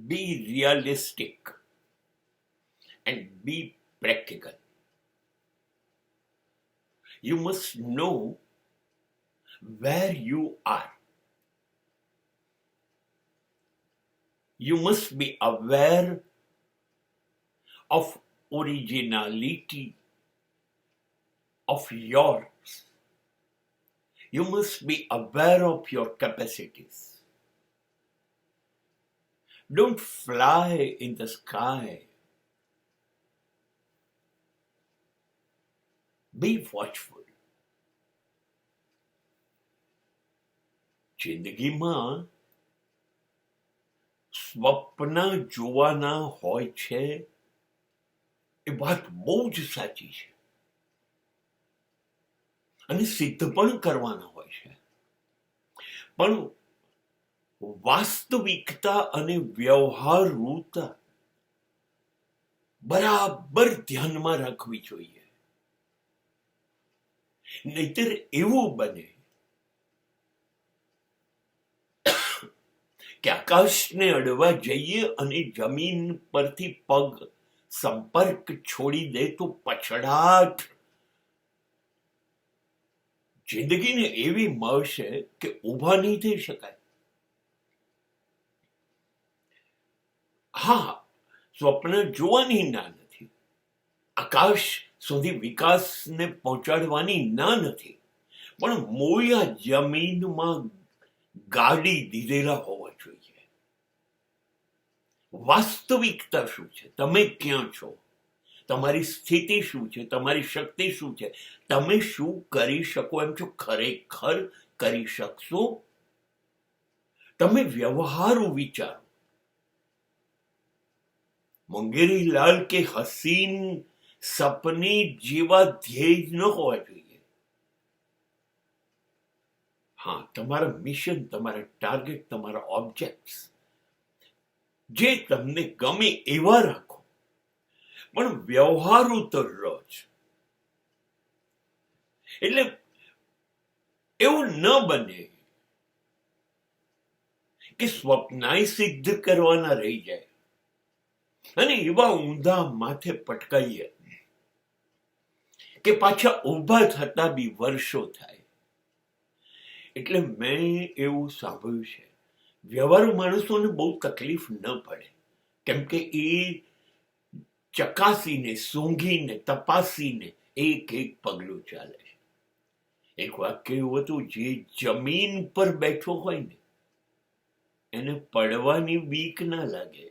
be realistic and be practical. You must know where you are. You must be aware of originality of yours. You must be aware of your capacities. Don't fly in the sky. Be watchful. જિંદગીમાં સ્વપ્ન જોવાના હોય છે એ વાત બહુ જ સાચી છે અને સિદ્ધ પણ કરવાના હોય છે, પણ વાસ્તવિકતા અને વ્યવહારુતા બરાબર ધ્યાનમાં રાખવી જોઈએ. નહીતર એવું બને કે આકાશને અડવા જઈએ અને જમીન પરથી પગ સંપર્ક છોડી દે તો પછડાટ જિંદગીને એવી મળશે કે ઊભા નહીં થઈ શકાય. હા, સ્વપ્ન જોવાની ના નથી, આકાશ સુધી વિકાસને પહોંચાડવાની ના નથી, પણ મોયા જમીનમાં ગાડી દીધેલા હોવા જોઈએ. વાસ્તવિકતા શું છે, તમે ક્યાં છો, તમારી સ્થિતિ શું છે, તમારી શક્તિ શું છે, તમે શું કરી શકો એમ છો, ખરેખર કરી શકશો? તમે વ્યવહારુ વિચારો. મુંગેરી લાલ કે હસીન સપને જેવા ધ્યેય ન હોવા જોઈએ. હા, તમારા મિશન, તમારા ટાર્ગેટ, તમારા ઓબ્જેક્ટ્સ જે તમને ગમે એવા રાખો, પણ વ્યવહારુ તો રહો જ. એટલે એવું ન બને કે સ્વપ્નાય સિદ્ધ કરવાના રહી જાય અને એવા ઊંધા માથે પટકાઈએ કે પાછા ઊભા થતા બી વર્ષો થાય. એટલે મેં એવું સાંભળ્યું છે, વ્યવહારુ માણસોને બહુ તકલીફ ન પડે, કેમ કે એ ચકાસીને, સૂંઘીને, તપાસીને એક એક પગલું ચાલે છે. એક વાક્ય એવું હતું, જે જમીન પર બેઠો હોય ને એને પડવાની બીક ના લાગે,